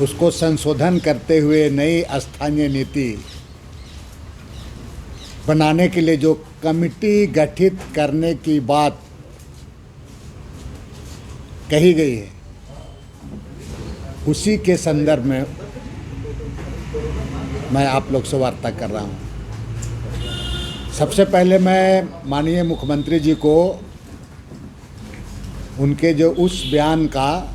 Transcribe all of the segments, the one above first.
उसको संशोधन करते हुए नई स्थानीय नीति बनाने के लिए जो कमिटी गठित करने की बात कही गई है, उसी के संदर्भ में मैं आप लोग से वार्ता कर रहा हूँ। सबसे पहले मैं माननीय मुख्यमंत्री जी को उनके जो उस बयान का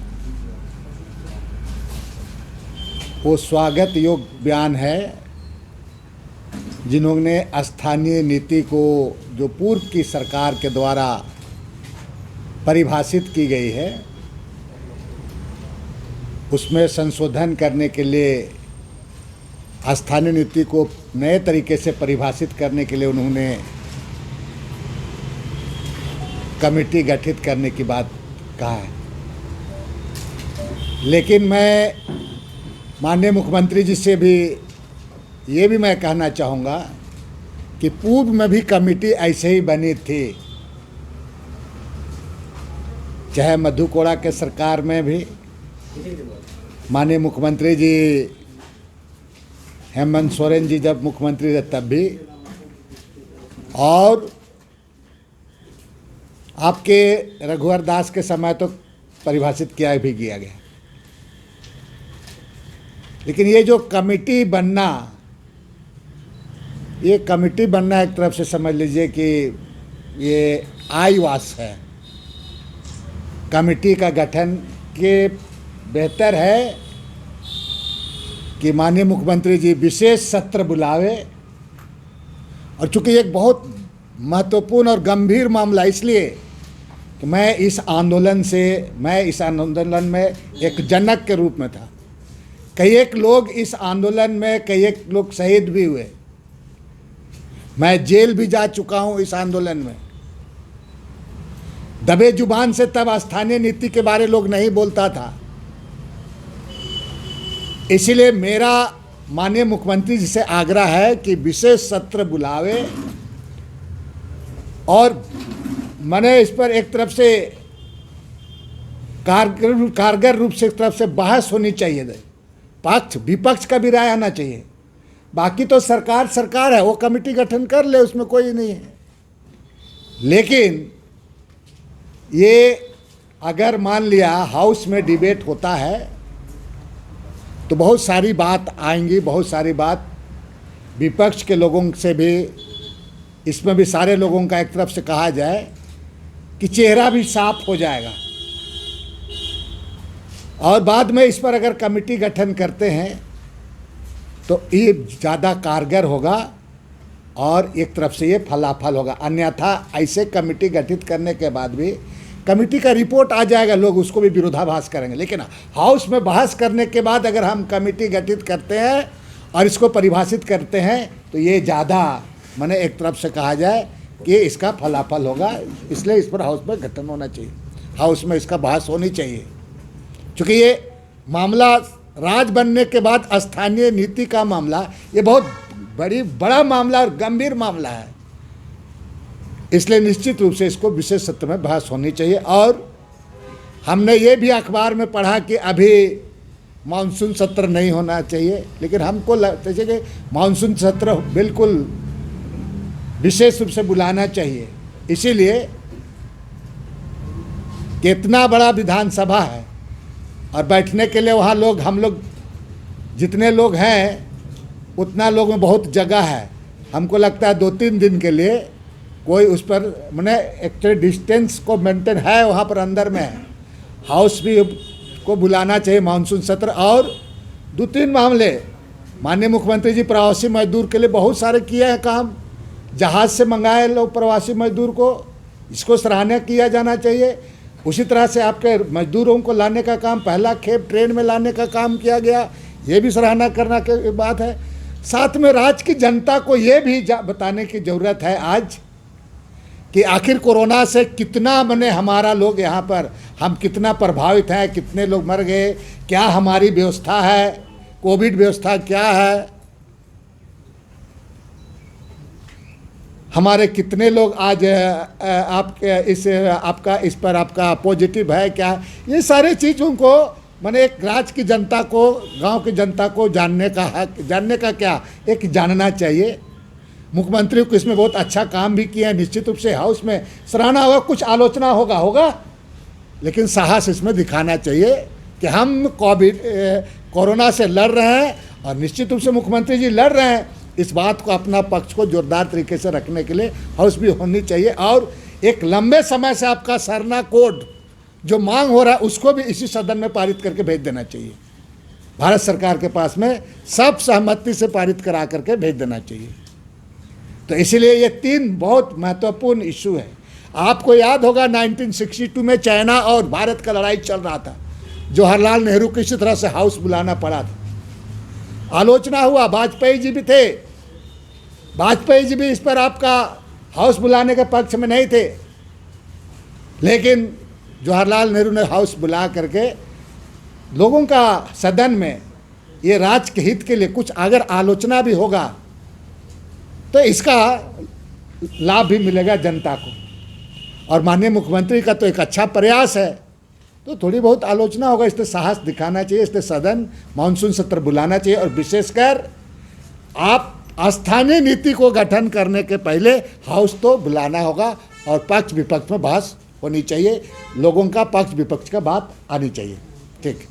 वो स्वागत योग्य बयान है, जिन्होंने स्थानीय नीति को जो पूर्व की सरकार के द्वारा परिभाषित की गई है, उसमें संशोधन करने के लिए स्थानीय नीति को नए तरीके से परिभाषित करने के लिए उन्होंने कमेटी गठित करने की बात कहा है। लेकिन मैं माननीय मुख्यमंत्री जी से भी ये भी मैं कहना चाहूँगा कि पूर्व में भी कमेटी ऐसे ही बनी थी, चाहे मधु कोड़ा के सरकार में भी माननीय मुख्यमंत्री जी हेमंत सोरेन जी जब मुख्यमंत्री थे तब भी, और आपके रघुवर दास के समय तो परिभाषित किया भी किया गया। लेकिन ये जो कमेटी बनना, ये कमेटी बनना एक तरफ से समझ लीजिए कि ये आईवास है। कमेटी का गठन के बेहतर है कि माननीय मुख्यमंत्री जी विशेष सत्र बुलावे, और चूंकि एक बहुत महत्वपूर्ण और गंभीर मामला, इसलिए कि मैं इस आंदोलन में एक जनक के रूप में था। कई एक लोग इस आंदोलन में, कई एक लोग शहीद भी हुए, मैं जेल भी जा चुका हूं इस आंदोलन में। दबे जुबान से तब स्थानीय नीति के बारे लोग नहीं बोलता था। इसीलिए मेरा माननीय मुख्यमंत्री जी से आग्रह है कि विशेष सत्र बुलावे, और मैंने इस पर एक तरफ से कारगर रूप से एक तरफ से बहस होनी चाहिए, पक्ष विपक्ष का भी राय आना चाहिए। बाकी तो सरकार है, वो कमेटी गठन कर ले, उसमें कोई नहीं है। लेकिन ये अगर मान लिया हाउस में डिबेट होता है तो बहुत सारी बात आएंगी, बहुत सारी बात विपक्ष के लोगों से भी, इसमें भी सारे लोगों का एक तरफ से कहा जाए कि चेहरा भी साफ हो जाएगा। और बाद में इस पर अगर कमेटी गठन करते हैं तो ये ज़्यादा कारगर होगा और एक तरफ से ये फलाफल होगा। अन्यथा ऐसे कमेटी गठित करने के बाद भी कमेटी का रिपोर्ट आ जाएगा, लोग उसको भी विरोधाभास करेंगे। लेकिन हाउस में बहस करने के बाद अगर हम कमेटी गठित करते हैं और इसको परिभाषित करते हैं तो ये ज़्यादा, माने एक तरफ से कहा जाए कि इसका फलाफल होगा। इसलिए इस पर हाउस में गठन होना चाहिए, हाउस में इसका बहस होनी चाहिए। चूँकि ये मामला राज बनने के बाद स्थानीय नीति का मामला, ये बहुत बड़ा मामला और गंभीर मामला है। इसलिए निश्चित रूप से इसको विशेष सत्र में बहस होनी चाहिए। और हमने ये भी अखबार में पढ़ा कि अभी मानसून सत्र नहीं होना चाहिए, लेकिन हमको लगता है कि मानसून सत्र बिल्कुल विशेष रूप से बुलाना चाहिए। इसीलिए कितना बड़ा विधानसभा है और बैठने के लिए वहाँ लोग, हम लोग जितने लोग हैं उतना लोग में बहुत जगह है। हमको लगता है 2-3 दिन के लिए कोई उस पर मैंने एक्चुअली डिस्टेंस को मेंटेन है, वहाँ पर अंदर में है। हाउस भी को बुलाना चाहिए मानसून सत्र। और 2-3 मामले माननीय मुख्यमंत्री जी प्रवासी मजदूर के लिए बहुत सारे किए हैं काम, जहाज़ से मंगाए लोग प्रवासी मजदूर को, इसको सराहना किया जाना चाहिए। उसी तरह से आपके मजदूरों को लाने का काम, पहला खेप ट्रेन में लाने का काम किया गया, ये भी सराहना करना की बात है। साथ में राज्य की जनता को ये भी बताने की ज़रूरत है आज कि आखिर कोरोना से कितना मैंने हमारा लोग यहाँ पर, हम कितना प्रभावित हैं, कितने लोग मर गए, क्या हमारी व्यवस्था है, कोविड व्यवस्था क्या है, हमारे कितने लोग आज आपके इस पर आपका पॉजिटिव है क्या, ये सारे चीज़ों को मैंने एक राज्य की जनता को, गांव की जनता को जानने का हक, जानने का क्या, एक जानना चाहिए। मुख्यमंत्री को इसमें बहुत अच्छा काम भी किया है, निश्चित रूप से हाउस में सराहना होगा, कुछ आलोचना होगा, लेकिन साहस इसमें दिखाना चाहिए कि हम कोरोना से लड़ रहे हैं और निश्चित रूप से मुख्यमंत्री जी लड़ रहे हैं। इस बात को, अपना पक्ष को जोरदार तरीके से रखने के लिए हाउस भी होनी चाहिए और एक लंबे समय से आपका सरना कोड जो मांग हो रहा है उसको भी इसी सदन में पारित करके भेज देना चाहिए। भारत सरकार के पास में सब सहमति से पारित करा करके भेज देना चाहिए। तो इसीलिए ये 3 बहुत महत्वपूर्ण इशू है। आपको याद होगा 1962 में चाइना और भारत का लड़ाई चल रहा था, जवाहरलाल नेहरू को इसी तरह से हाउस बुलाना पड़ा था, आलोचना हुआ, वाजपेयी जी भी थे, वाजपेयी जी भी इस पर आपका हाउस बुलाने के पक्ष में नहीं थे, लेकिन जवाहरलाल नेहरू ने हाउस बुला करके लोगों का सदन में ये राज्य के हित के लिए कुछ अगर आलोचना भी होगा तो इसका लाभ भी मिलेगा जनता को। और माननीय मुख्यमंत्री का तो एक अच्छा प्रयास है, तो थोड़ी बहुत आलोचना होगा, इसलिए साहस दिखाना चाहिए, इसलिए सदन मानसून सत्र बुलाना चाहिए और विशेषकर आप स्थानीय नीति को गठन करने के पहले हाउस तो बुलाना होगा और पक्ष विपक्ष में बहस होनी चाहिए, लोगों का पक्ष विपक्ष का बात आनी चाहिए। ठीक।